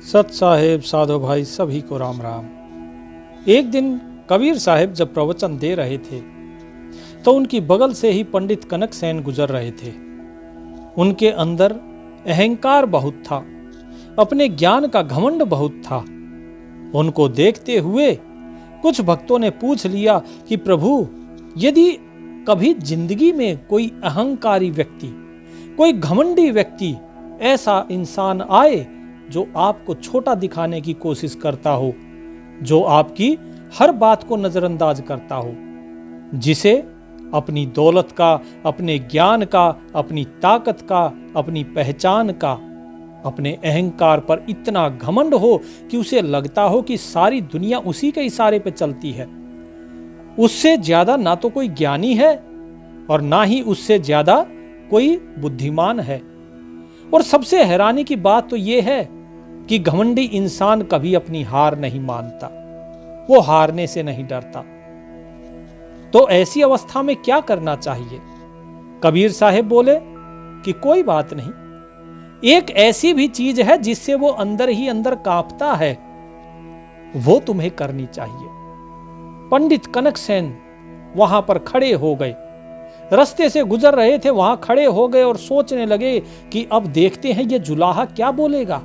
सत साहेब साधु भाई सभी को राम राम। एक दिन कबीर साहब जब प्रवचन दे रहे थे तो उनकी बगल से ही पंडित कनक सेन गुजर रहे थे। उनके अंदर अहंकार बहुत था, अपने ज्ञान का घमंड बहुत था। उनको देखते हुए कुछ भक्तों ने पूछ लिया कि प्रभु, यदि कभी जिंदगी में कोई अहंकारी व्यक्ति, कोई घमंडी व्यक्ति, ऐसा इंसान आए जो आपको छोटा दिखाने की कोशिश करता हो, जो आपकी हर बात को नजरअंदाज करता हो, जिसे अपनी दौलत का, अपने ज्ञान का, अपनी ताकत का, अपनी पहचान का, अपने अहंकार पर इतना घमंड हो कि उसे लगता हो कि सारी दुनिया उसी के इशारे पे चलती है। उससे ज्यादा ना तो कोई ज्ञानी है और ना ही उससे ज्यादा कोई बुद्धिमान है। और सबसे हैरानी की बात तो यह है कि घमंडी इंसान कभी अपनी हार नहीं मानता, वो हारने से नहीं डरता। तो ऐसी अवस्था में क्या करना चाहिए? कबीर साहब बोले कि कोई बात नहीं, एक ऐसी भी चीज है जिससे वो अंदर ही अंदर कांपता है, वो तुम्हें करनी चाहिए। पंडित कनक सेन वहां पर खड़े हो गए, रास्ते से गुजर रहे थे, वहां खड़े हो गए और सोचने लगे कि अब देखते हैं ये जुलाहा क्या बोलेगा।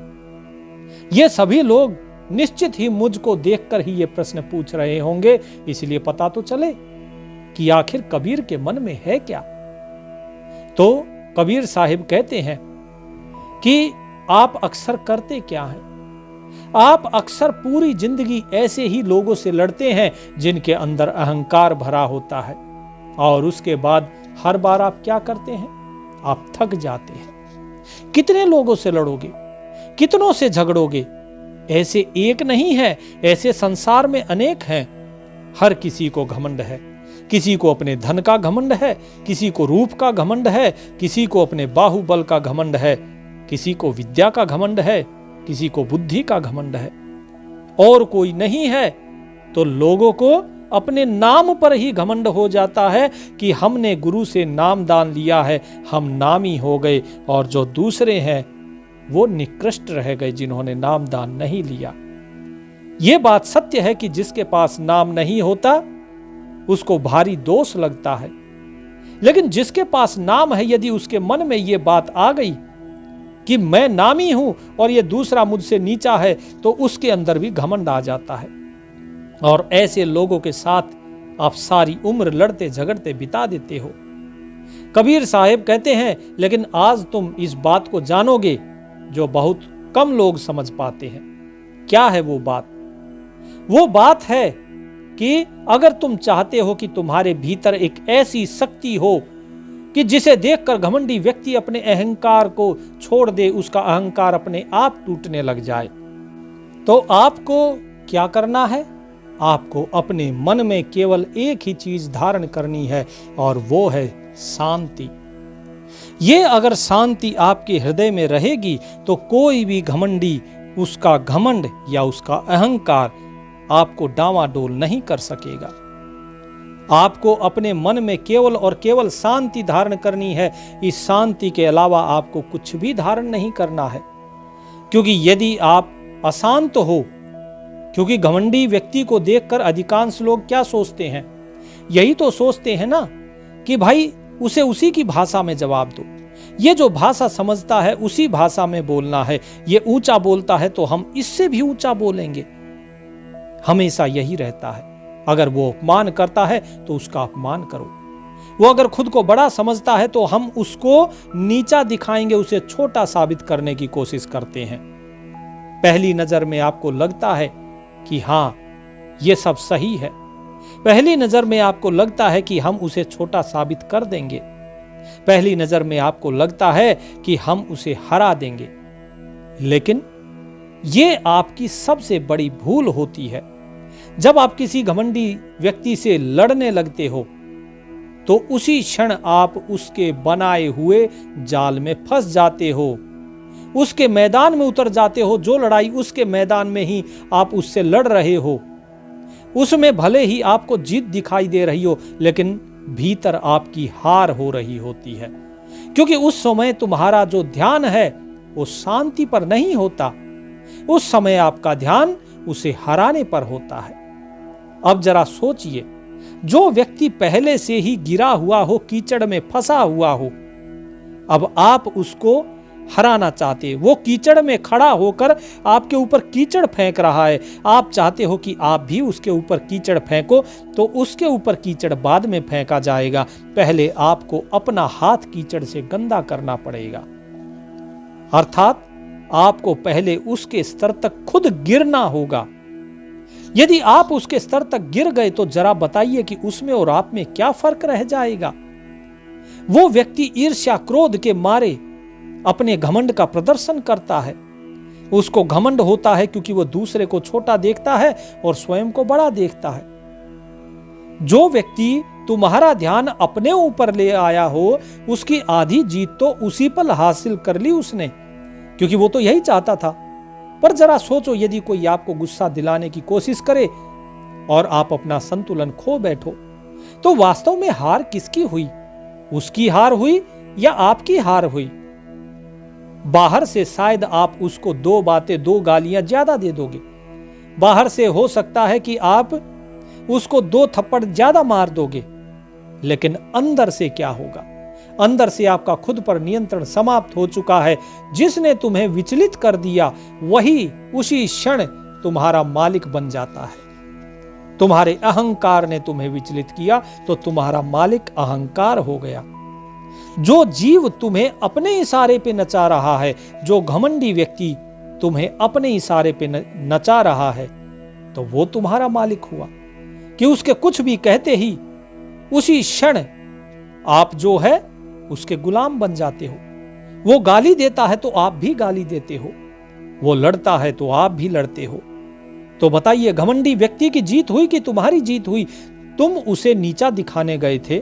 ये सभी लोग निश्चित ही मुझको देखकर ही ये प्रश्न पूछ रहे होंगे, इसलिए पता तो चले कि आखिर कबीर के मन में है क्या। तो कबीर साहिब कहते हैं कि आप अक्सर करते क्या हैं? आप अक्सर पूरी जिंदगी ऐसे ही लोगों से लड़ते हैं जिनके अंदर अहंकार भरा होता है, और उसके बाद हर बार आप क्या करते हैं? आप थक जाते हैं। कितने लोगों से लड़ोगे, कितनों से झगड़ोगे? ऐसे एक नहीं है, ऐसे संसार में अनेक हैं। हर किसी को घमंड है, किसी को अपने धन का घमंड है, किसी को रूप का घमंड है, किसी को अपने बाहुबल का घमंड है, किसी को विद्या का घमंड है, किसी को बुद्धि का घमंड है। और कोई नहीं है तो लोगों को अपने नाम पर ही घमंड हो जाता है कि हमने गुरु से नाम दान लिया है, हम नामी हो गए, और जो दूसरे हैं वो निकृष्ट रह गए जिन्होंने नाम दान नहीं लिया। यह बात सत्य है कि जिसके पास नाम नहीं होता उसको भारी दोष लगता है, लेकिन जिसके पास नाम है, यदि उसके मन में यह बात आ गई कि मैं नामी हूं और यह दूसरा मुझसे नीचा है, तो उसके अंदर भी घमंड आ जाता है। और ऐसे लोगों के साथ आप सारी उम्र लड़ते झगड़ते बिता देते हो। कबीर साहब कहते हैं, लेकिन आज तुम इस बात को जानोगे जो बहुत कम लोग समझ पाते हैं। क्या है वो बात? वो बात है कि अगर तुम चाहते हो कि तुम्हारे भीतर एक ऐसी शक्ति हो कि जिसे देखकर घमंडी व्यक्ति अपने अहंकार को छोड़ दे, उसका अहंकार अपने आप टूटने लग जाए, तो आपको क्या करना है? आपको अपने मन में केवल एक ही चीज धारण करनी है, और वो है शांति। ये अगर शांति आपके हृदय में रहेगी तो कोई भी घमंडी उसका घमंड या उसका अहंकार आपको डांवाडोल नहीं कर सकेगा। आपको अपने मन में केवल और केवल शांति धारण करनी है। इस शांति के अलावा आपको कुछ भी धारण नहीं करना है, क्योंकि यदि आप अशांत हो, क्योंकि घमंडी व्यक्ति को देखकर अधिकांश लोग क्या सोचते हैं? यही तो सोचते हैं ना कि भाई उसे उसी की भाषा में जवाब दो, ये जो भाषा समझता है उसी भाषा में बोलना है, ये ऊंचा बोलता है तो हम इससे भी ऊंचा बोलेंगे। हमेशा यही रहता है। अगर वो अपमान करता है तो उसका अपमान करो, वो अगर खुद को बड़ा समझता है तो हम उसको नीचा दिखाएंगे, उसे छोटा साबित करने की कोशिश करते हैं। पहली नजर में आपको लगता है कि हां ये सब सही है, पहली नजर में आपको लगता है कि हम उसे छोटा साबित कर देंगे, पहली नजर में आपको लगता है कि हम उसे हरा देंगे, लेकिन ये आपकी सबसे बड़ी भूल होती है। जब आप किसी घमंडी व्यक्ति से लड़ने लगते हो तो उसी क्षण आप उसके बनाए हुए जाल में फंस जाते हो, उसके मैदान में उतर जाते हो। जो लड़ाई उसके मैदान में ही आप उससे लड़ रहे हो, उसमें भले ही आपको जीत दिखाई दे रही हो, लेकिन भीतर आपकी हार हो रही होती है, क्योंकि उस समय तुम्हारा जो ध्यान है वो शांति पर नहीं होता, उस समय आपका ध्यान उसे हराने पर होता है। अब जरा सोचिए, जो व्यक्ति पहले से ही गिरा हुआ हो, कीचड़ में फंसा हुआ हो, अब आप उसको हराना चाहते, वो कीचड़ में खड़ा होकर आपके ऊपर कीचड़ फेंक रहा है, आप चाहते हो कि आप भी उसके ऊपर कीचड़ फेंको, तो उसके ऊपर कीचड़ बाद में फेंका जाएगा, पहले आपको अपना हाथ कीचड़ से गंदा करना पड़ेगा। अर्थात आपको पहले उसके स्तर तक खुद गिरना होगा। यदि आप उसके स्तर तक गिर गए तो जरा बताइए कि उसमें और आप में क्या फर्क रह जाएगा। वो व्यक्ति ईर्ष्या क्रोध के मारे अपने घमंड का प्रदर्शन करता है। उसको घमंड होता है क्योंकि वो दूसरे को छोटा देखता है और स्वयं को बड़ा देखता है। जो व्यक्ति तुम्हारा ध्यान अपने ऊपर ले आया हो, उसकी आधी जीत तो उसी पर हासिल कर ली उसने, क्योंकि वो तो यही चाहता था। पर जरा सोचो, यदि कोई आपको गुस्सा दिलाने की कोशिश करे और आप अपना संतुलन खो बैठो, तो वास्तव में हार किसकी हुई? उसकी हार हुई या आपकी हार हुई? बाहर से शायद आप उसको दो बातें, दो गालियां ज्यादा दे दोगे। बाहर से हो सकता है कि आप उसको दो थप्पड़ ज्यादा मार दोगे, लेकिन अंदर से क्या होगा? अंदर से आपका खुद पर नियंत्रण समाप्त हो चुका है। जिसने तुम्हें विचलित कर दिया, वही उसी क्षण तुम्हारा मालिक बन जाता है। तुम्हारे अहंकार ने तुम्हें विचलित किया तो तुम्हारा मालिक अहंकार हो गया। जो जीव तुम्हें अपने इशारे पे नचा रहा है, जो घमंडी व्यक्ति तुम्हें अपने इशारे पे नचा रहा है, तो वो तुम्हारा मालिक हुआ कि उसके कुछ भी कहते ही उसी क्षण आप जो है उसके गुलाम बन जाते हो। वो गाली देता है तो आप भी गाली देते हो, वो लड़ता है तो आप भी लड़ते हो। तो बताइए, घमंडी व्यक्ति की जीत हुई कि तुम्हारी जीत हुई? तुम उसे नीचा दिखाने गए थे,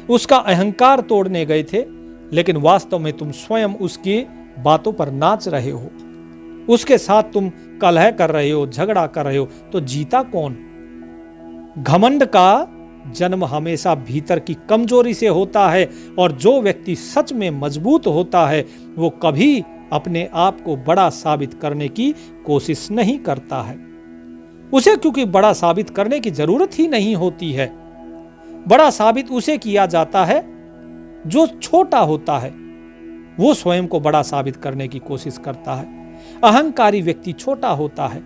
उसका अहंकार तोड़ने गए थे, लेकिन वास्तव में तुम स्वयं उसकी बातों पर नाच रहे हो, उसके साथ तुम कलह कर रहे हो, झगड़ा कर रहे हो। तो जीता कौन? घमंड का जन्म हमेशा भीतर की कमजोरी से होता है, और जो व्यक्ति सच में मजबूत होता है वो कभी अपने आप को बड़ा साबित करने की कोशिश नहीं करता है। उसे क्योंकि बड़ा साबित करने की जरूरत ही नहीं होती है। बड़ा साबित उसे किया जाता है जो छोटा होता है, वो स्वयं को बड़ा साबित करने की कोशिश करता है। अहंकारी व्यक्ति छोटा होता है,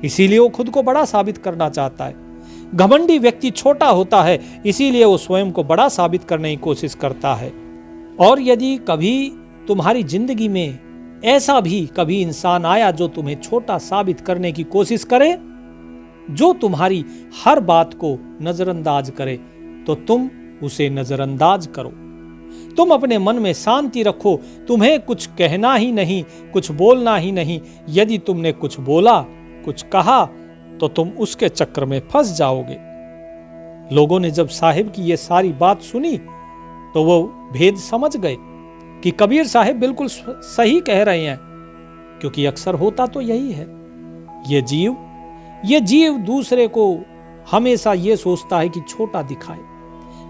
इसीलिए वो खुद को बड़ा साबित करना चाहता है। घमंडी व्यक्ति छोटा होता है, इसीलिए वो स्वयं को बड़ा साबित करने की कोशिश करता है। और यदि कभी तुम्हारी जिंदगी में ऐसा भी कभी इंसान आया जो तुम्हें छोटा साबित करने की कोशिश करे, जो तुम्हारी हर बात को नजरअंदाज करे, तो तुम उसे नजरअंदाज करो। तुम अपने मन में शांति रखो, तुम्हें कुछ कहना ही नहीं, कुछ बोलना ही नहीं। यदि तुमने कुछ बोला, कुछ कहा, तो तुम उसके चक्कर में फंस जाओगे। लोगों ने जब साहिब की ये सारी बात सुनी तो वो भेद समझ गए कि कबीर साहिब बिल्कुल सही कह रहे हैं, क्योंकि अक्सर होता तो यही है। ये जीव दूसरे को हमेशा ये सोचता है कि छोटा दिखाए।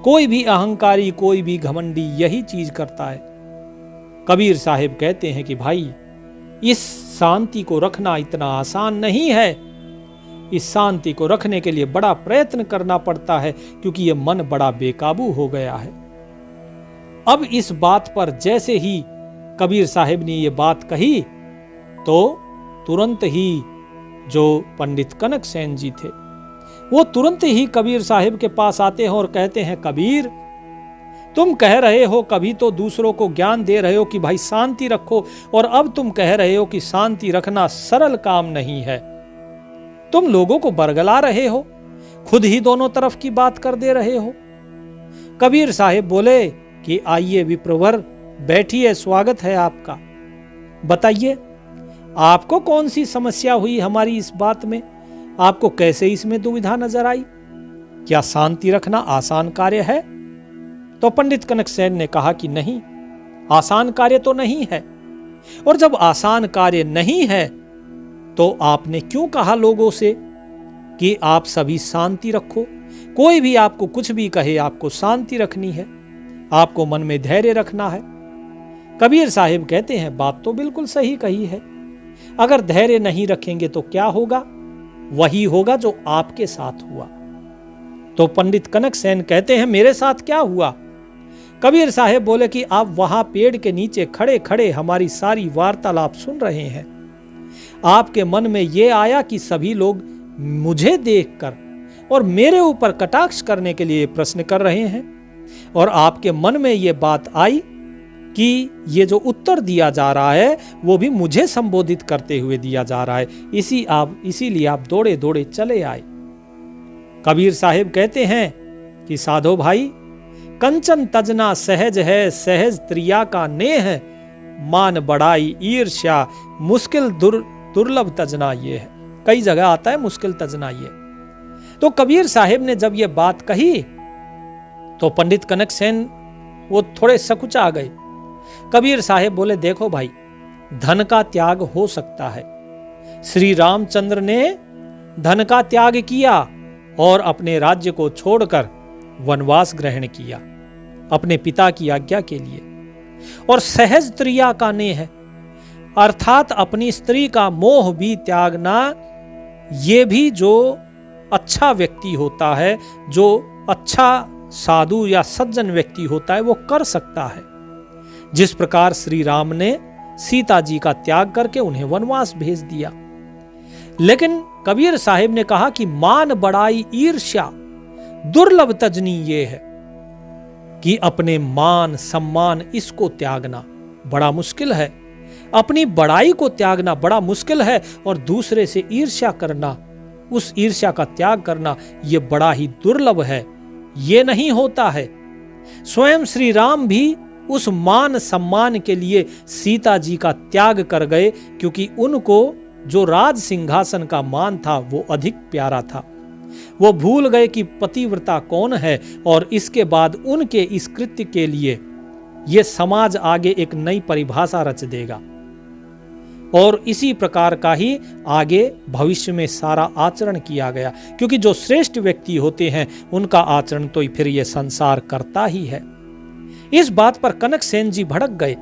कोई भी अहंकारी, कोई भी घमंडी यही चीज करता है। कबीर साहिब कहते हैं कि भाई, इस शांति को रखना इतना आसान नहीं है। इस शांति को रखने के लिए बड़ा प्रयत्न करना पड़ता है, क्योंकि यह मन बड़ा बेकाबू हो गया है। अब इस बात पर जैसे ही कबीर साहिब ने यह बात कही, तो तुरंत ही जो पंडित कनक सेन जी थे, वो तुरंत ही कबीर साहिब के पास आते हैं और कहते हैं, कबीर, तुम कह रहे हो कभी तो दूसरों को ज्ञान दे रहे हो कि भाई शांति रखो, और अब तुम कह रहे हो कि शांति रखना सरल काम नहीं है। तुम लोगों को बरगला रहे हो, खुद ही दोनों तरफ की बात कर दे रहे हो। कबीर साहिब बोले कि आइए विप्रवर, बैठिए, स्वागत है आपका। बताइए, आपको कौन सी समस्या हुई हमारी इस बात में? आपको कैसे इसमें दुविधा नजर आई? क्या शांति रखना आसान कार्य है? तो पंडित कनक सेन ने कहा कि नहीं, आसान कार्य तो नहीं है। और जब आसान कार्य नहीं है, तो आपने क्यों कहा लोगों से कि आप सभी शांति रखो? कोई भी आपको कुछ भी कहे, आपको शांति रखनी है, आपको मन में धैर्य रखना है। कबीर साहिब कहते हैं, बात तो बिल्कुल सही कही है, अगर धैर्य नहीं रखेंगे तो क्या होगा? वही होगा जो आपके साथ हुआ। तो पंडित कनक सेन कहते हैं, मेरे साथ क्या हुआ? कबीर साहब बोले कि आप वहां पेड़ के नीचे खड़े खड़े हमारी सारी वार्तालाप सुन रहे हैं। आपके मन में यह आया कि सभी लोग मुझे देखकर और मेरे ऊपर कटाक्ष करने के लिए प्रश्न कर रहे हैं, और आपके मन में यह बात आई कि ये जो उत्तर दिया जा रहा है वो भी मुझे संबोधित करते हुए दिया जा रहा है, इसीलिए आप दौड़े दौड़े चले आए। कबीर साहिब कहते हैं कि साधो भाई, कंचन तजना सहज है, सहज त्रिया का नेह है, मान बढ़ाई ईर्ष्या मुश्किल दुर्लभ तजना ये है। कई जगह आता है मुश्किल तजना ये। तो कबीर साहिब ने जब ये बात कही तो पंडित कनक सेन वो थोड़े सकुचा गए। कबीर साहिब बोले, देखो भाई, धन का त्याग हो सकता है। श्री रामचंद्र ने धन का त्याग किया और अपने राज्य को छोड़कर वनवास ग्रहण किया अपने पिता की आज्ञा के लिए। और सहज त्रिया का नेह है, अर्थात अपनी स्त्री का मोह भी त्यागना, ये भी जो अच्छा व्यक्ति होता है, जो अच्छा साधु या सज्जन व्यक्ति होता है, वो कर सकता है। जिस प्रकार श्री राम ने सीता जी का त्याग करके उन्हें वनवास भेज दिया। लेकिन कबीर साहिब ने कहा कि मान बढ़ाई ईर्ष्या दुर्लभ तजनी ये है कि अपने मान सम्मान इसको त्यागना बड़ा मुश्किल है, अपनी बड़ाई को त्यागना बड़ा मुश्किल है, और दूसरे से ईर्ष्या करना, उस ईर्ष्या का त्याग करना, ये बड़ा ही दुर्लभ है, ये नहीं होता है। स्वयं श्री राम भी उस मान सम्मान के लिए सीता जी का त्याग कर गए, क्योंकि उनको जो राज सिंहासन का मान था वो अधिक प्यारा था। वो भूल गए कि पतिव्रता कौन है, और इसके बाद उनके इस कृत्य के लिए ये समाज आगे एक नई परिभाषा रच देगा, और इसी प्रकार का ही आगे भविष्य में सारा आचरण किया गया, क्योंकि जो श्रेष्ठ व्यक्ति होते हैं उनका आचरण तो फिर ये संसार करता ही है। इस बात पर कनक सेन जी भड़क गए।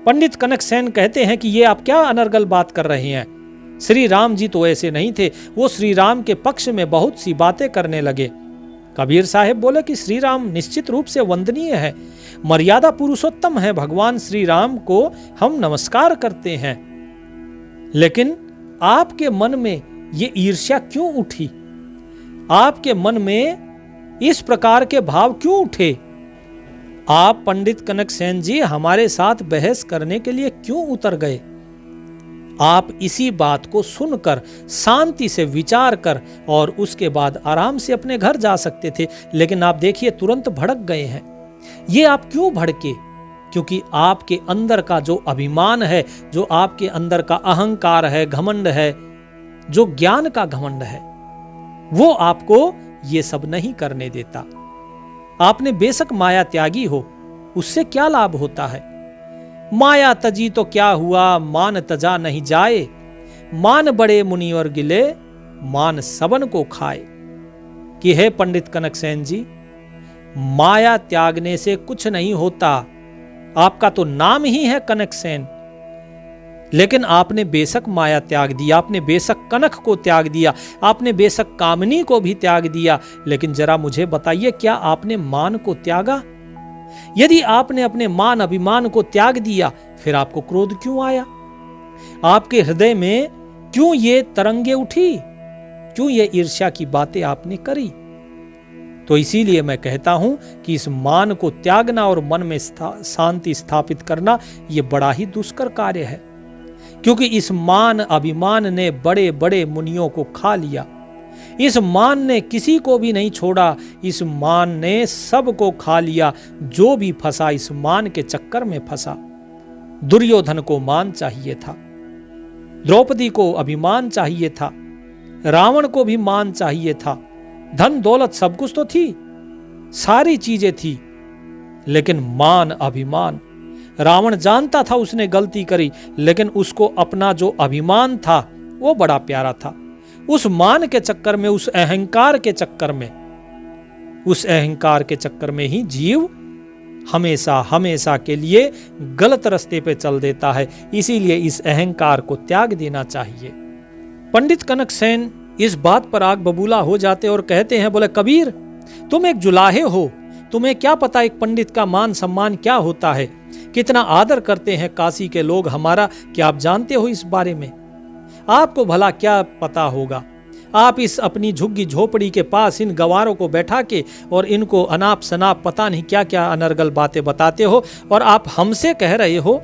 पंडित कनक सेन कहते हैं कि ये आप क्या अनर्गल बात कर रहे हैं, श्री राम जी तो ऐसे नहीं थे। वो श्री राम के पक्ष में बहुत सी बातें करने लगे। कबीर साहब बोले कि श्री राम निश्चित रूप से वंदनीय है, मर्यादा पुरुषोत्तम है, भगवान श्री राम को हम नमस्कार करते हैं, लेकिन आपके मन में ये ईर्ष्या क्यों उठी? आपके मन में इस प्रकार के भाव क्यों उठे? आप पंडित कनक सेन जी हमारे साथ बहस करने के लिए क्यों उतर गए? आप इसी बात को सुनकर शांति से विचार कर और उसके बाद आराम से अपने घर जा सकते थे, लेकिन आप देखिए तुरंत भड़क गए हैं। ये आप क्यों भड़के? क्योंकि आपके अंदर का जो अभिमान है, जो आपके अंदर का अहंकार है, घमंड है, जो ज्ञान का घमंड है, वो आपको ये सब नहीं करने देता। आपने बेशक माया त्यागी हो, उससे क्या लाभ होता है? माया तजी तो क्या हुआ, मान तजा नहीं जाए, मान बड़े मुनि और गिले, मान सबन को खाए। कि हे पंडित कनक सेन जी, माया त्यागने से कुछ नहीं होता। आपका तो नाम ही है कनक सेन, लेकिन आपने बेशक माया त्याग दिया, आपने बेशक कनक को त्याग दिया, आपने बेशक कामनी को भी त्याग दिया, लेकिन जरा मुझे बताइए, क्या आपने मान को त्यागा? यदि आपने अपने मान अभिमान को त्याग दिया, फिर आपको क्रोध क्यों आया? आपके हृदय में क्यों ये तरंगे उठी? क्यों ये ईर्ष्या की बातें आपने करी? तो इसीलिए मैं कहता हूं कि इस मान को त्यागना और मन में शांति स्थापित करना ये बड़ा ही दुष्कर कार्य है, क्योंकि इस मान अभिमान ने बड़े बड़े मुनियों को खा लिया। इस मान ने किसी को भी नहीं छोड़ा, इस मान ने सबको खा लिया। जो भी फंसा इस मान के चक्कर में फंसा। दुर्योधन को मान चाहिए था, द्रौपदी को अभिमान चाहिए था, रावण को भी मान चाहिए था, धन दौलत सब कुछ तो थी, सारी चीजें थी, लेकिन मान अभिमान। रावण जानता था उसने गलती करी, लेकिन उसको अपना जो अभिमान था वो बड़ा प्यारा था। उस मान के चक्कर में, उस अहंकार के चक्कर में ही जीव हमेशा हमेशा के लिए गलत रास्ते पे चल देता है। इसीलिए इस अहंकार को त्याग देना चाहिए। पंडित कनकसेन इस बात पर आग बबूला हो जाते और कहते हैं, बोले कबीर तुम एक जुलाहे हो, तुम्हें क्या पता एक पंडित का मान सम्मान क्या होता है, कितना आदर करते हैं काशी के लोग हमारा, क्या आप जानते हो इस बारे में? आपको भला क्या पता होगा? आप इस अपनी झुग्गी झोपड़ी के पास इन गवारों को बैठा के और इनको अनाप शनाप पता नहीं क्या क्या अनर्गल बातें बताते हो, और आप हमसे कह रहे हो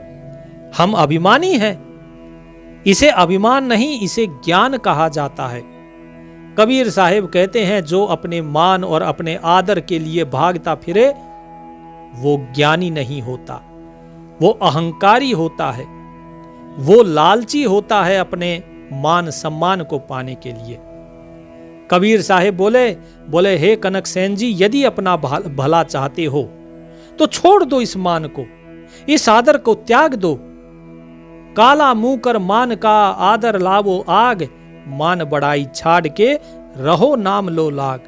हम अभिमानी हैं। इसे अभिमान नहीं, इसे ज्ञान कहा जाता है। कबीर साहिब कहते हैं, जो अपने मान और अपने आदर के लिए भागता फिरे वो ज्ञानी नहीं होता, वो अहंकारी होता है, वो लालची होता है अपने मान सम्मान को पाने के लिए। कबीर साहिब बोले हे कनकसेन जी, यदि अपना भला चाहते हो तो छोड़ दो इस मान को, इस आदर को त्याग दो। काला मुंह कर मान का आदर लावो आग, मान बड़ाई छाड़ के रहो नाम लो लाग।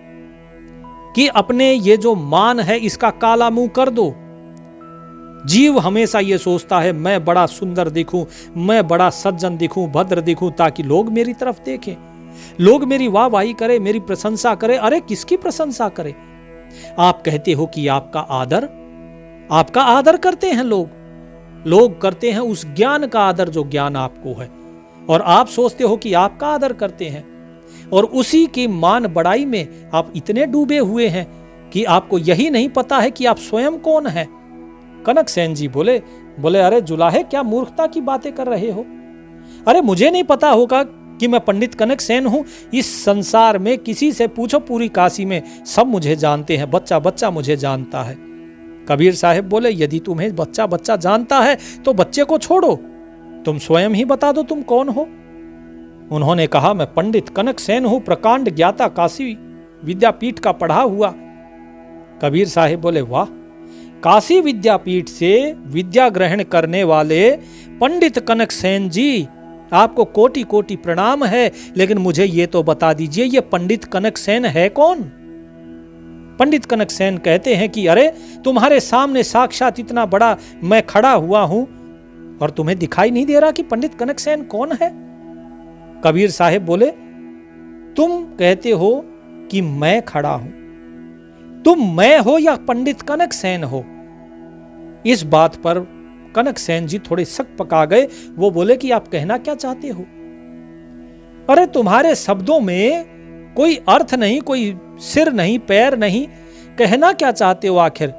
कि अपने ये जो मान है इसका काला मुंह कर दो। जीव हमेशा ये सोचता है मैं बड़ा सुंदर दिखूं, मैं बड़ा सज्जन दिखूं, भद्र दिखूं, ताकि लोग मेरी तरफ देखें, लोग मेरी वाहवाही करें, मेरी प्रशंसा करें। अरे किसकी प्रशंसा करें? आप कहते हो कि आपका आदर करते हैं लोग करते हैं उस ज्ञान का आदर जो ज्ञान आपको है, और आप सोचते हो कि आपका आदर करते हैं, और उसी की मान बड़ाई में आप इतने डूबे हुए हैं कि आपको यही नहीं पता है कि आप स्वयं कौन है। कनकसेन जी बोले अरे जुलाहे, क्या मूर्खता की बातें कर रहे हो? अरे मुझे नहीं पता होगा कि मैं पंडित कनकसेन हूं? इस संसार में किसी से पूछो, पूरी काशी में सब मुझे जानते हैं, बच्चा बच्चा मुझे जानता है। कबीर साहिब बोले, यदि तुम्हें बच्चा बच्चा जानता है तो बच्चे को छोड़ो, तुम स्वयं ही बता दो तुम कौन हो। उन्होंने कहा, मैं पंडित कनकसेन हूं, प्रकांड ज्ञाता, काशी विद्यापीठ का पढ़ा हुआ। कबीर साहिब बोले, वाह, काशी विद्यापीठ से विद्या ग्रहण करने वाले पंडित कनकसेन जी, आपको कोटि कोटि प्रणाम है, लेकिन मुझे ये तो बता दीजिए ये पंडित कनकसेन है कौन? पंडित कनकसेन कहते हैं कि अरे तुम्हारे सामने साक्षात इतना बड़ा मैं खड़ा हुआ हूं और तुम्हें दिखाई नहीं दे रहा कि पंडित कनकसेन कौन है? कबीर साहिब बोले, तुम कहते हो कि मैं खड़ा हूं, तुम मैं हो या पंडित कनकसेन हो? इस बात पर कनकसेन जी थोड़े शक पका गए। वो बोले कि आप कहना क्या चाहते हो? अरे तुम्हारे शब्दों में कोई अर्थ नहीं, कोई सिर नहीं, पैर नहीं, कहना क्या चाहते हो आखिर?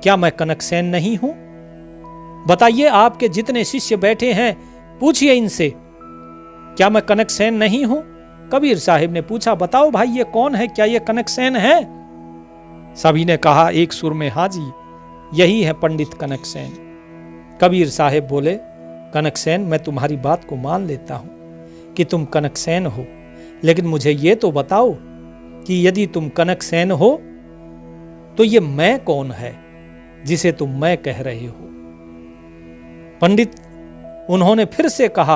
क्या मैं कनकसेन नहीं हूं? बताइए, आपके जितने शिष्य बैठे हैं पूछिए इनसे, क्या मैं कनकसेन नहीं हूं? कबीर साहिब ने पूछा, बताओ भाई ये कौन है, क्या ये कनकसेन है? सभी ने कहा एक सुर में, हाँ जी यही है पंडित कनकसेन। कबीर साहिब बोले, कनकसेन, मैं तुम्हारी बात को मान लेता हूं कि तुम कनकसेन हो, लेकिन मुझे ये तो बताओ कि यदि तुम कनकसेन हो तो ये मैं कौन है जिसे तुम मैं कह रहे हो? पंडित उन्होंने फिर से कहा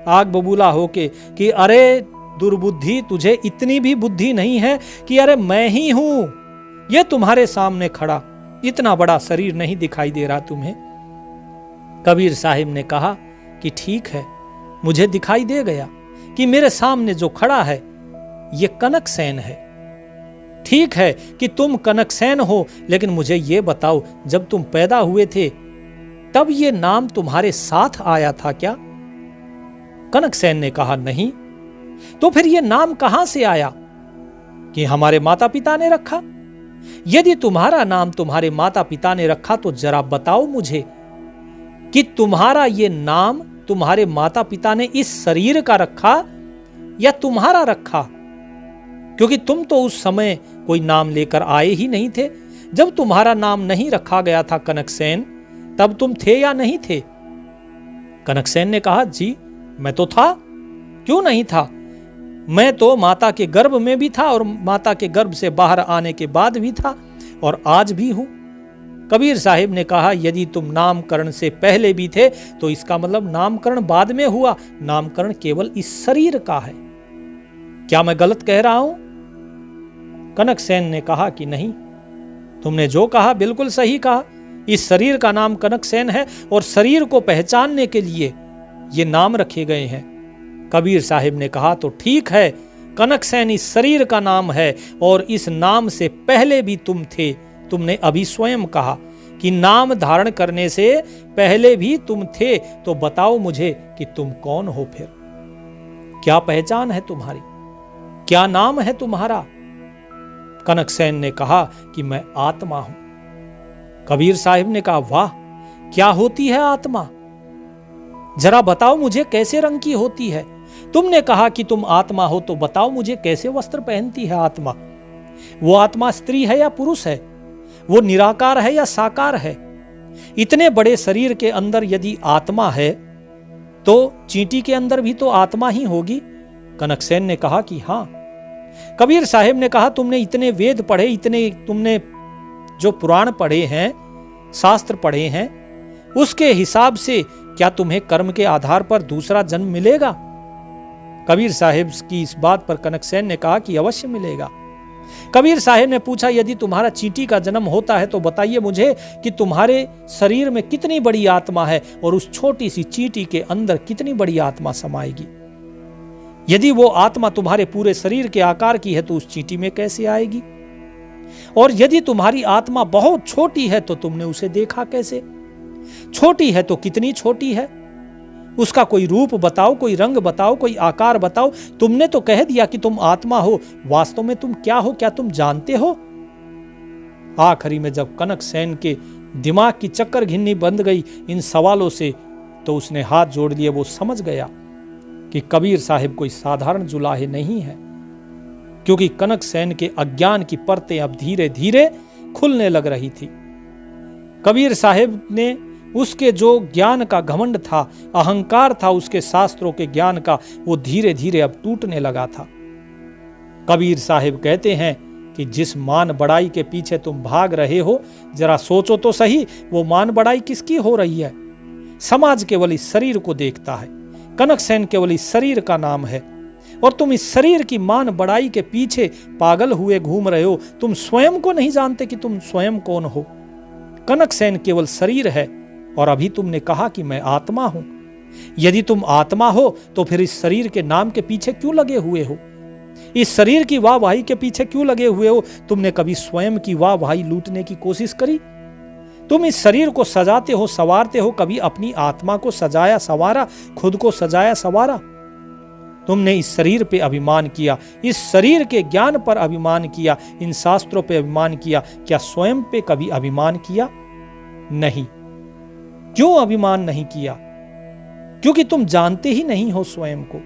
आग बबूला होके कि अरे दुर्बुद्धि, तुझे इतनी भी बुद्धि नहीं है कि अरे मैं ही हूं ये तुम्हारे सामने खड़ा, इतना बड़ा शरीर नहीं दिखाई दे रहा तुम्हें? कबीर साहिब ने कहा कि ठीक है, मुझे दिखाई दे गया कि मेरे सामने जो खड़ा है ये कनकसेन है। ठीक है कि तुम कनकसेन हो, लेकिन मुझे ये बताओ, जब तुम पैदा हुए थे तब ये नाम तुम्हारे साथ आया था क्या? कनकसेन ने कहा, नहीं। तो फिर ये नाम कहां से आया? कि हमारे माता पिता ने रखा। यदि तुम्हारा नाम तुम्हारे माता पिता ने रखा तो जरा बताओ मुझे कि तुम्हारा ये नाम तुम्हारे माता पिता ने इस शरीर का रखा या तुम्हारा रखा? क्योंकि तुम तो उस समय कोई नाम लेकर आए ही नहीं थे। जब तुम्हारा नाम नहीं रखा गया था कनकसेन, तब तुम थे या नहीं थे? कनकसेन ने कहा, जी मैं तो था, क्यों नहीं था? मैं तो माता के गर्भ में भी था और माता के गर्भ से बाहर आने के बाद भी था और आज भी हूं। कबीर साहिब ने कहा, यदि तुम नामकरण से पहले भी थे तो इसका मतलब नामकरण बाद में हुआ, नामकरण केवल इस शरीर का है। क्या मैं गलत कह रहा हूं? कनकसेन ने कहा कि नहीं, तुमने जो कहा बिल्कुल सही कहा। इस शरीर का नाम कनकसेन है और शरीर को पहचानने के लिए ये नाम रखे गए हैं। कबीर साहिब ने कहा, तो ठीक है, कनकसेन इस शरीर का नाम है और इस नाम से पहले भी तुम थे। तुमने अभी स्वयं कहा कि नाम धारण करने से पहले भी तुम थे, तो बताओ मुझे कि तुम कौन हो फिर? क्या पहचान है तुम्हारी? क्या नाम है तुम्हारा? कनकसेन ने कहा कि मैं आत्मा हूं। कबीर साहिब ने कहा, वाह, क्या होती है आत्मा? जरा बताओ मुझे, कैसे रंग की होती है? तुमने कहा कि तुम आत्मा हो, तो बताओ मुझे कैसे वस्त्र पहनती है आत्मा? वो आत्मा स्त्री है या पुरुष है? वो निराकार है या साकार है? इतने बड़े शरीर के अंदर यदि आत्मा है तो चींटी के अंदर भी तो आत्मा ही होगी। कनकसेन ने कहा कि हां। कबीर साहिब ने कहा, तुमने इतने वेद पढ़े, इतने तुमने जो पुराण पढ़े हैं, शास्त्र पढ़े हैं, उसके हिसाब से क्या तुम्हें कर्म के आधार पर दूसरा जन्म मिलेगा? कबीर साहिब की इस बात पर कनकसेन ने कहा कि अवश्य मिलेगा। कबीर साहिब ने पूछा, यदि तुम्हारा चींटी का जन्म होता है तो बताइए मुझे कि तुम्हारे शरीर में कितनी बड़ी आत्मा है और उस छोटी सी चींटी के अंदर कितनी बड़ी आत्मा समाएगी? यदि वो आत्मा तुम्हारे पूरे शरीर के आकार की है तो उस चींटी में कैसे आएगी? और यदि तुम्हारी आत्मा बहुत छोटी है तो तुमने उसे देखा कैसे? छोटी है तो कितनी छोटी है? उसका कोई रूप बताओ, कोई रंग बताओ, कोई आकार बताओ। तुमने तो कह दिया कि तुम आत्मा हो, वास्तव में तुम क्या हो? क्या तुम जानते हो? आखिरी में जब कनकसेन के दिमाग की चक्कर घिन्नी बंद गई इन सवालों से, तो उसने हाथ जोड़ लिए। वो समझ गया कि कबीर साहिब कोई साधारण जुलाहे नहीं है, क्योंकि कनकसेन के अज्ञान की परतें अब धीरे धीरे खुलने लग रही थी। कबीर साहिब ने उसके जो ज्ञान का घमंड था, अहंकार था उसके शास्त्रों के ज्ञान का, वो धीरे धीरे अब टूटने लगा था। कबीर साहिब कहते हैं कि जिस मान बड़ाई के पीछे तुम भाग रहे हो, जरा सोचो तो सही, वो मान बड़ाई किसकी हो रही है? समाज केवल इस शरीर को देखता है, कनकसेन केवल इस शरीर का नाम है, और तुम इस शरीर की मान बड़ाई के पीछे पागल हुए घूम रहे हो। तुम स्वयं को नहीं जानते कि तुम स्वयं कौन हो। कनकसेन केवल शरीर है और अभी तुमने कहा कि मैं आत्मा हूं। यदि तुम आत्मा हो तो फिर इस शरीर के नाम के पीछे क्यों लगे हुए हो? इस शरीर की वाहवाही के पीछे क्यों लगे हुए हो? तुमने कभी स्वयं की वाहवाही लूटने की कोशिश करी? तुम इस शरीर को सजाते हो, संवारते हो, कभी अपनी आत्मा को सजाया संवारा, खुद को सजाया संवारा? तुमने इस शरीर पे अभिमान किया, इस शरीर के ज्ञान पर अभिमान किया, इन शास्त्रों पे अभिमान किया। क्या स्वयं पे कभी अभिमान किया? नहीं। क्यों अभिमान नहीं किया? क्योंकि तुम जानते ही नहीं हो स्वयं को।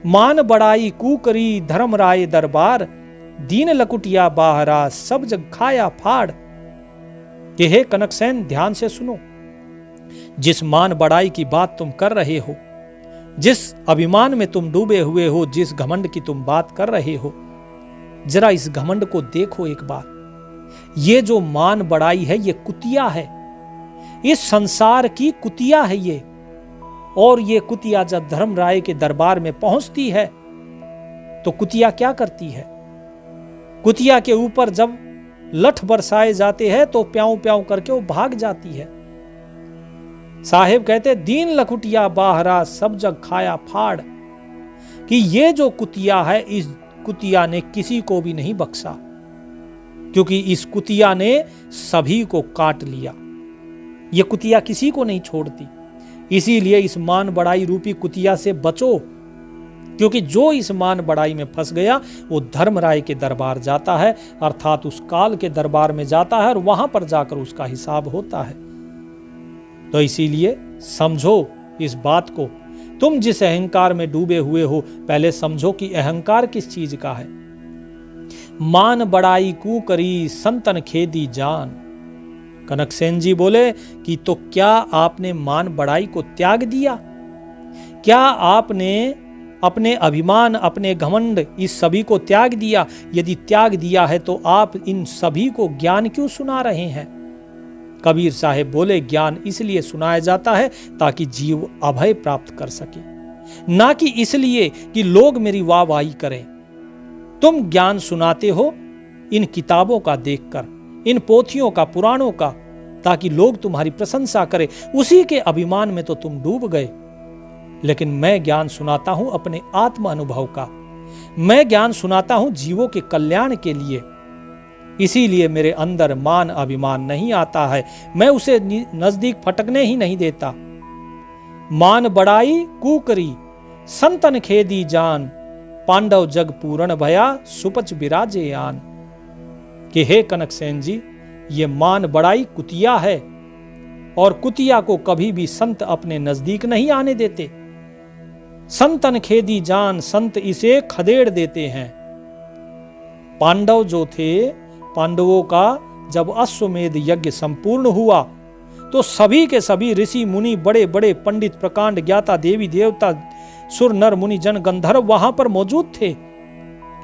मान बड़ाई कूकरी धर्म राय दरबार, दीन लकुटिया बाहरा सब जग खाया फाड़। कि हे कनकसेन, ध्यान से सुनो। जिस मान बड़ाई की बात तुम कर रहे हो, जिस अभिमान में तुम डूबे हुए हो, जिस घमंड की तुम बात कर रहे हो, जरा इस घमंड को देखो एक बार। ये जो मान बड़ाई है, ये कुतिया है, इस संसार की कुतिया है ये। और ये कुतिया जब धर्म राय के दरबार में पहुंचती है तो कुतिया क्या करती है? कुतिया के ऊपर जब लठ बरसाए जाते हैं तो प्याऊ प्याऊ करके वो भाग जाती है। साहिब कहते, दीन लकुटिया बाहरा सब जग खाया फाड़, कि ये जो कुतिया है, इस कुतिया ने किसी को भी नहीं बख्शा, क्योंकि इस कुतिया ने सभी को काट लिया। ये कुतिया किसी को नहीं छोड़ती। इसीलिए इस मान बड़ाई रूपी कुतिया से बचो, क्योंकि जो इस मान बड़ाई में फंस गया वो धर्मराय के दरबार जाता है, अर्थात उस काल के दरबार में जाता है और वहां पर जाकर उसका हिसाब होता है। तो इसीलिए समझो इस बात को। तुम जिस अहंकार में डूबे हुए हो, पहले समझो कि अहंकार किस चीज का है। मान बड़ाई कू करी संतन खेदी जान। कनकसेन जी बोले कि तो क्या आपने मान बड़ाई को त्याग दिया? क्या आपने अपने अभिमान, अपने घमंड, इस सभी को त्याग दिया? यदि त्याग दिया है तो आप इन सभी को ज्ञान क्यों सुना रहे हैं? कबीर साहब बोले, ज्ञान इसलिए सुनाया जाता है ताकि जीव अभय प्राप्त कर सके, ना कि इसलिए कि लोग मेरी वाहवाही करें। तुम ज्ञान सुनाते हो इन किताबों का देखकर, इन पोथियों का, पुराणों का, ताकि लोग तुम्हारी प्रशंसा करें। उसी के अभिमान में तो तुम डूब गए। लेकिन मैं ज्ञान सुनाता हूं अपने आत्म अनुभव का, मैं ज्ञान सुनाता हूं जीवों के कल्याण के लिए। इसीलिए मेरे अंदर मान अभिमान नहीं आता है, मैं उसे नजदीक फटकने ही नहीं देता। मान बड़ाई कुकरी संतन खेदी जान, पांडव जग पूर्ण भया सुपच विराजे आन। कि हे कनकसेन जी, ये मान बड़ाई कुतिया है, और कुतिया को कभी भी संत अपने नजदीक नहीं आने देते। संतन खेदी जान, संत इसे खदेड़ देते हैं। पांडव जो थे, पांडवों का जब अश्वमेध यज्ञ संपूर्ण हुआ तो सभी के सभी ऋषि मुनि, बड़े बड़े पंडित, प्रकांड ज्ञाता, देवी देवता, सुर नर मुनि जन गंधर्व वहां पर मौजूद थे।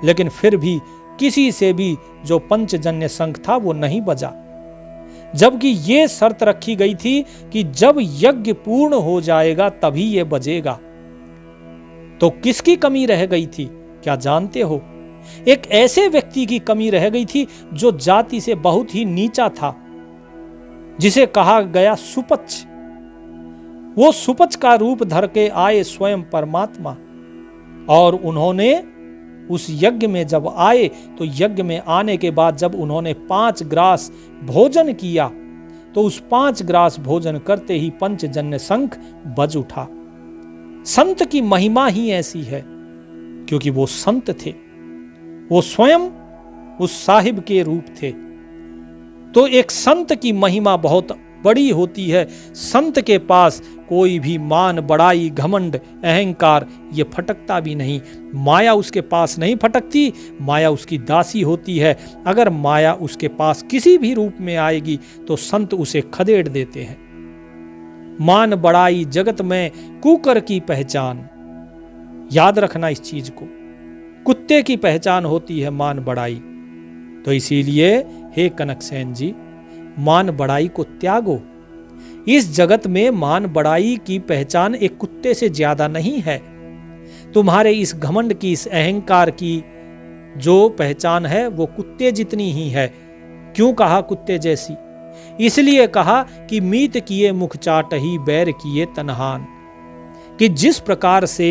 लेकिन फिर भी किसी से भी जो पंचजन्य शंख था वो नहीं बजा, जबकि ये शर्त रखी गई थी कि जब यज्ञ पूर्ण हो जाएगा तभी ये बजेगा। तो किसकी कमी रह गई थी, क्या जानते हो? एक ऐसे व्यक्ति की कमी रह गई थी जो जाति से बहुत ही नीचा था, जिसे कहा गया सुपच। वो सुपच का रूप धर के आए स्वयं परमात्मा, और उन्होंने उस यज्ञ में जब आए तो यज्ञ में आने के बाद जब उन्होंने 5 ग्रास भोजन किया तो उस 5 ग्रास भोजन करते ही पंचजन्य शंख बज उठा। संत की महिमा ही ऐसी है, क्योंकि वो संत थे, वो स्वयं उस साहिब के रूप थे। तो एक संत की महिमा बहुत बड़ी होती है। संत के पास कोई भी मान, बड़ाई, घमंड, अहंकार ये फटकता भी नहीं। माया उसके पास नहीं फटकती, माया उसकी दासी होती है। अगर माया उसके पास किसी भी रूप में आएगी तो संत उसे खदेड़ देते हैं। मान बड़ाई जगत में कुकर की पहचान, याद रखना इस चीज को, कुत्ते की पहचान होती है मान बड़ाई। तो इसीलिए हे कनकसेन जी, मान बड़ाई को त्यागो। इस जगत में मान बड़ाई की पहचान एक कुत्ते से ज्यादा नहीं है। तुम्हारे इस घमंड की, इस अहंकार की जो पहचान है वो कुत्ते जितनी ही है। क्यों कहा कुत्ते जैसी? इसलिए कहा कि मीत किए मुख चाट ही बैर किए तनहान। कि जिस प्रकार से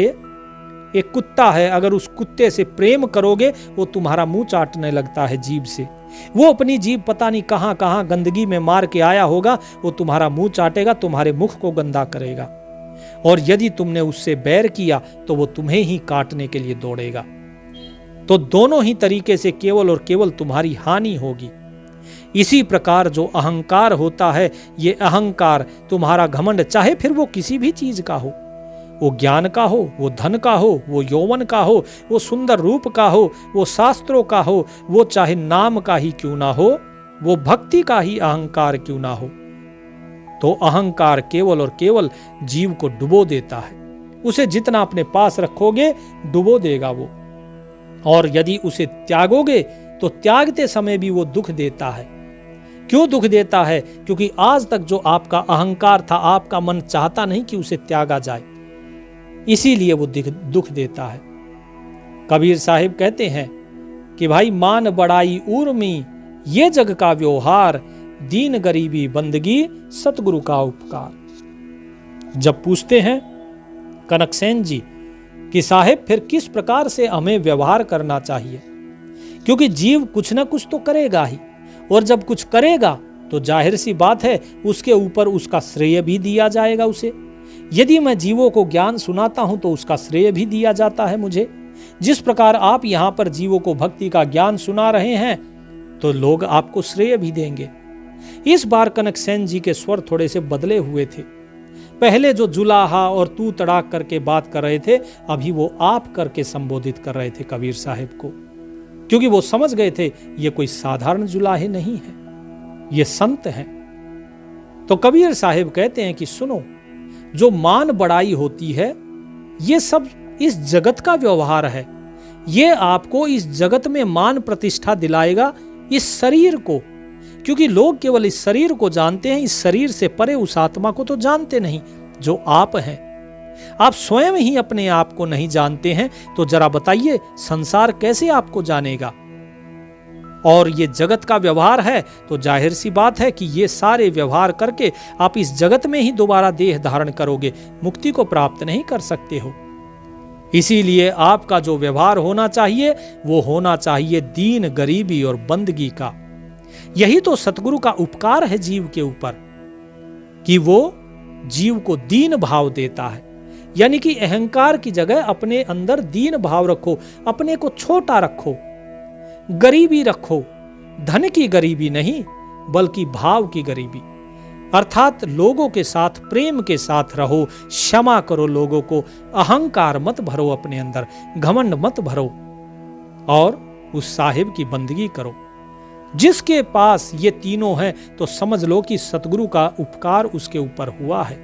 एक कुत्ता है, अगर उस कुत्ते से प्रेम करोगे वो तुम्हारा मुंह चाटने लगता है जीभ से। वो अपनी जीभ पता नहीं कहां कहां गंदगी में मार के आया होगा, वो तुम्हारा मुंह चाटेगा, तुम्हारे मुख को गंदा करेगा। और यदि तुमने उससे बैर किया तो वो तुम्हें ही काटने के लिए दौड़ेगा। तो दोनों ही तरीके से केवल और केवल तुम्हारी हानि होगी। इसी प्रकार जो अहंकार होता है, ये अहंकार, तुम्हारा घमंड, चाहे फिर वो किसी भी चीज का हो, वो ज्ञान का हो, वो धन का हो, वो यौवन का हो, वो सुंदर रूप का हो, वो शास्त्रों का हो, वो चाहे नाम का ही क्यों ना हो, वो भक्ति का ही अहंकार क्यों ना हो, तो अहंकार केवल और केवल जीव को डुबो देता है। उसे जितना अपने पास रखोगे डुबो देगा वो, और यदि उसे त्यागोगे तो त्यागते समय भी वो दुख देता है। क्यों दुख देता है? क्योंकि आज तक जो आपका अहंकार था, आपका मन चाहता नहीं कि उसे त्यागा जाए, इसीलिए वो दुख देता है। कबीर साहिब कहते हैं कि भाई मान बड़ाई उर्मी ये जग का व्यवहार, दीन गरीबी बंदगी सतगुरु का उपकार। जब पूछते हैं कनकसेन जी कि साहिब फिर किस प्रकार से हमें व्यवहार करना चाहिए, क्योंकि जीव कुछ ना कुछ तो करेगा ही, और जब कुछ करेगा तो जाहिर सी बात है उसके ऊपर उसका श्रेय भी दिया जाएगा उसे। यदि मैं जीवों को ज्ञान सुनाता हूं तो उसका श्रेय भी दिया जाता है मुझे। जिस प्रकार आप यहां पर जीवों को भक्ति का ज्ञान सुना रहे हैं तो लोग आपको श्रेय भी देंगे। इस बार कनकसेन जी के स्वर थोड़े से बदले हुए थे। पहले जो जुलाहा और तू तड़ाक करके बात कर रहे थे, अभी वो आप करके संबोधित कर रहे थे कबीर साहिब को, क्योंकि वो समझ गए थे ये कोई साधारण जुलाहे नहीं है, ये संत हैं। तो कबीर साहिब कहते हैं कि सुनो, जो मान बड़ाई होती है ये सब इस जगत का व्यवहार है। ये आपको इस जगत में मान प्रतिष्ठा दिलाएगा, इस शरीर को, क्योंकि लोग केवल इस शरीर को जानते हैं, इस शरीर से परे उस आत्मा को तो जानते नहीं जो आप हैं। आप स्वयं ही अपने आप को नहीं जानते हैं, तो जरा बताइए संसार कैसे आपको जानेगा? और ये जगत का व्यवहार है, तो जाहिर सी बात है कि ये सारे व्यवहार करके आप इस जगत में ही दोबारा देह धारण करोगे, मुक्ति को प्राप्त नहीं कर सकते हो। इसीलिए आपका जो व्यवहार होना चाहिए वो होना चाहिए दीन, गरीबी और बंदगी का। यही तो सतगुरु का उपकार है जीव के ऊपर, कि वो जीव को दीन भाव देता है। यानी कि अहंकार की जगह अपने अंदर दीन भाव रखो, अपने को छोटा रखो, गरीबी रखो, धन की गरीबी नहीं बल्कि भाव की गरीबी। अर्थात लोगों के साथ प्रेम के साथ रहो, क्षमा करो लोगों को, अहंकार मत भरो अपने अंदर, घमंड मत भरो, और उस साहिब की बंदगी करो। जिसके पास ये तीनों हैं तो समझ लो कि सतगुरु का उपकार उसके ऊपर हुआ है।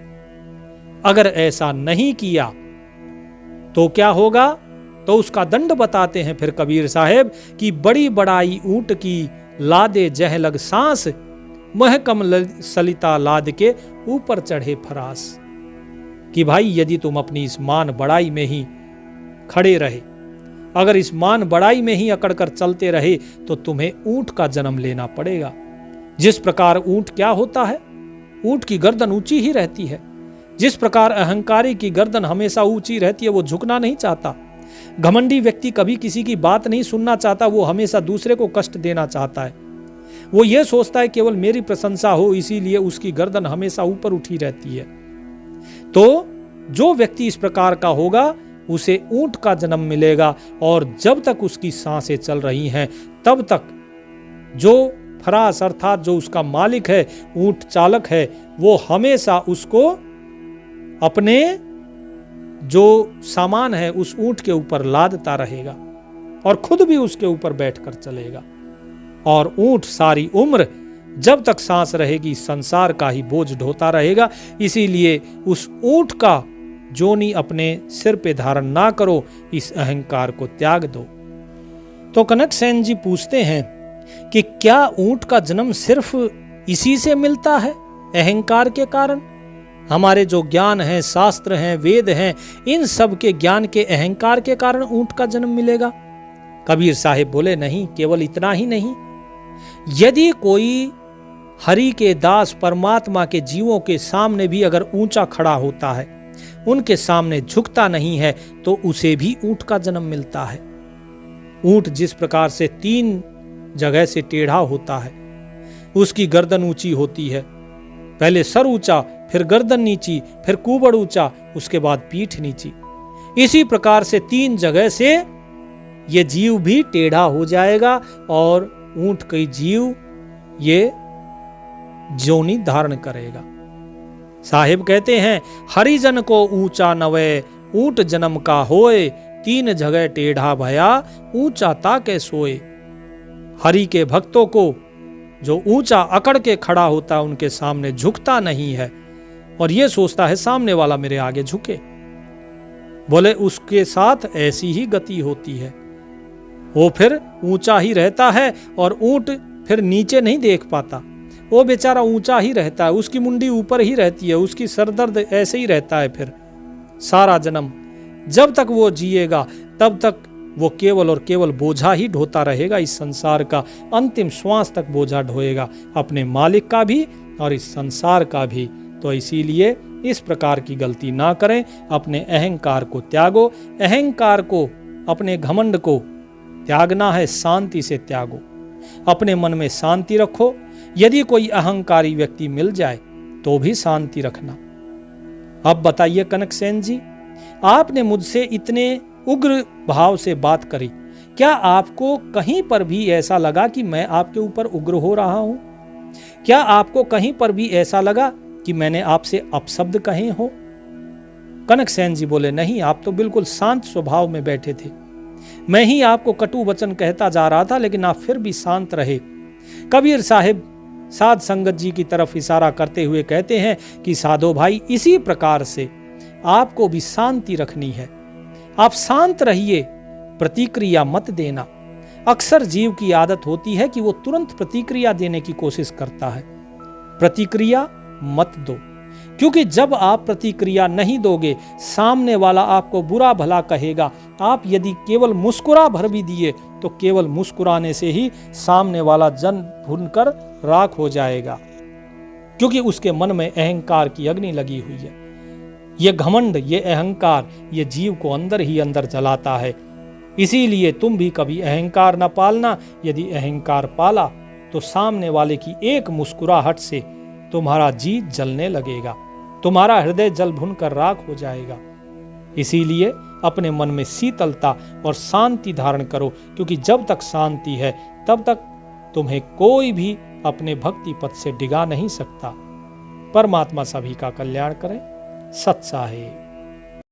अगर ऐसा नहीं किया तो क्या होगा, तो उसका दंड बताते हैं फिर कबीर साहेब कि बड़ी बड़ाई ऊंट की लादे जह लग सांस, महकम सलिता लाद के ऊपर चढ़े फरास। कि भाई यदि तुम अपनी इस मान बड़ाई में ही खड़े रहे, अगर इस मान बड़ाई में ही अकड़ कर चलते रहे तो तुम्हें ऊंट का जन्म लेना पड़ेगा। जिस प्रकार ऊंट क्या होता है, ऊंट की गर्दन ऊंची ही रहती है। जिस प्रकार अहंकारी की गर्दन हमेशा ऊंची रहती है, वो झुकना नहीं चाहता। घमंडी व्यक्ति कभी किसी की बात नहीं सुनना चाहता, वो हमेशा दूसरे को कष्ट देना चाहता है। वो ये सोचता है केवल मेरी प्रशंसा हो, इसीलिए उसकी गर्दन हमेशा ऊपर उठी रहती है। तो जो व्यक्ति इस प्रकार का होगा उसे ऊंट का जन्म मिलेगा, और जब तक उसकी सांसें चल रही हैं तब तक जो फरास अर्थात जो उसका मालिक है, ऊंट चालक है, वो हमेशा उसको अपने जो सामान है उस ऊंट के ऊपर लादता रहेगा और खुद भी उसके ऊपर बैठकर चलेगा। और ऊंट सारी उम्र जब तक सांस रहेगी संसार का ही बोझ ढोता रहेगा। इसीलिए उस ऊंट का जोनी अपने सिर पे धारण ना करो, इस अहंकार को त्याग दो। तो कनक सेन जी पूछते हैं कि क्या ऊंट का जन्म सिर्फ इसी से मिलता है, अहंकार के कारण? हमारे जो ज्ञान है, शास्त्र हैं, वेद हैं, इन सब के ज्ञान के अहंकार के कारण ऊंट का जन्म मिलेगा? कबीर साहिब बोले नहीं, केवल इतना ही नहीं। यदि कोई हरि के दास परमात्मा के जीवों के सामने भी अगर ऊंचा खड़ा होता है, उनके सामने झुकता नहीं है, तो उसे भी ऊंट का जन्म मिलता है। ऊंट जिस प्रकार से 3 जगह से टेढ़ा होता है, उसकी गर्दन ऊंची होती है, पहले सर ऊंचा, फिर गर्दन नीची, फिर कूबड़ ऊंचा, उसके बाद पीठ नीची। इसी प्रकार से 3 जगह से ये जीव भी टेढ़ा हो जाएगा और ऊंट कई जीव ये जोनी धारण करेगा। साहिब कहते हैं, हरिजन को ऊंचा नवे, ऊंट जन्म का होए, 3 जगह टेढ़ा भया, ऊंचा ताके सोए। हरि के भक्तों को जो ऊंचा अकड़ के खड़ा होता है, उनके सामने झुकता नहीं है और ये सोचता है सामने वाला मेरे आगे झुके। बोले उसके साथ ऐसी ही गति होती है, वो फिर ऊंचा ही रहता है और ऊंट फिर नीचे नहीं देख पाता। वो बेचारा ऊंचा ही रहता है, उसकी मुंडी ऊपर ही रहती है, उसकी सरदर्द ऐसे ही रहता है। फिर सारा जन्म जब तक वो जिएगा तब तक वो केवल और केवल बोझा ही ढोता रहेगा इस संसार का। अंतिम श्वास तक बोझा ढोएगा, अपने मालिक का भी और इस संसार का भी। तो इसीलिए इस प्रकार की गलती ना करें, अपने अहंकार को त्यागो। अहंकार को, अपने घमंड को त्यागना है, शांति से त्यागो। अपने मन में शांति रखो। यदि कोई अहंकारी व्यक्ति मिल जाए तो भी शांति रखना। अब बताइए कनक सेन जी, आपने मुझसे इतने उग्र भाव से बात करी, क्या आपको कहीं पर भी ऐसा लगा कि मैं आपके ऊपर उग्र हो रहा हूं? क्या आपको कहीं पर भी ऐसा लगा कि मैंने आपसे अपशब्द कहे हो? कनक सेन जी बोले नहीं, आप तो बिल्कुल शांत स्वभाव में बैठे थे। मैं ही आपको कटु वचन कहता जा रहा था, लेकिन आप फिर भी शांत रहे। कबीर साहिब साध संगत जी की तरफ इशारा करते हुए कहते हैं कि साधो भाई, इसी प्रकार से आपको भी शांति रखनी है। आप शांत रहिए, प्रतिक्रिया मत देना। अक्सर जीव की आदत होती है कि वो तुरंत प्रतिक्रिया देने की कोशिश करता है। प्रतिक्रिया मत दो। क्योंकि जब आप प्रतिक्रिया नहीं दोगे, सामने वाला आपको बुरा भला कहेगा। आप यदि केवल मुस्कुरा भर भी दिए तो केवल मुस्कुराने से ही सामने वाला जल भुनकर राख हो जाएगा, क्योंकि उसके मन में अहंकार की अग्नि लगी हुई है। ये घमंड, ये अहंकार, ये जीव को अंदर ही अंदर जलाता है। इसीलिए तुम भी कभी अहंकार न पालना। यदि अहंकार पाला तो सामने वाले की एक मुस्कुराहट से तुम्हारा जी जलने लगेगा, तुम्हारा हृदय जल भुनकर राख हो जाएगा। इसीलिए अपने मन में शीतलता और शांति धारण करो, क्योंकि जब तक शांति है तब तक तुम्हें कोई भी अपने भक्ति पथ से डिगा नहीं सकता। परमात्मा सभी का कल्याण करे। सत साहिब।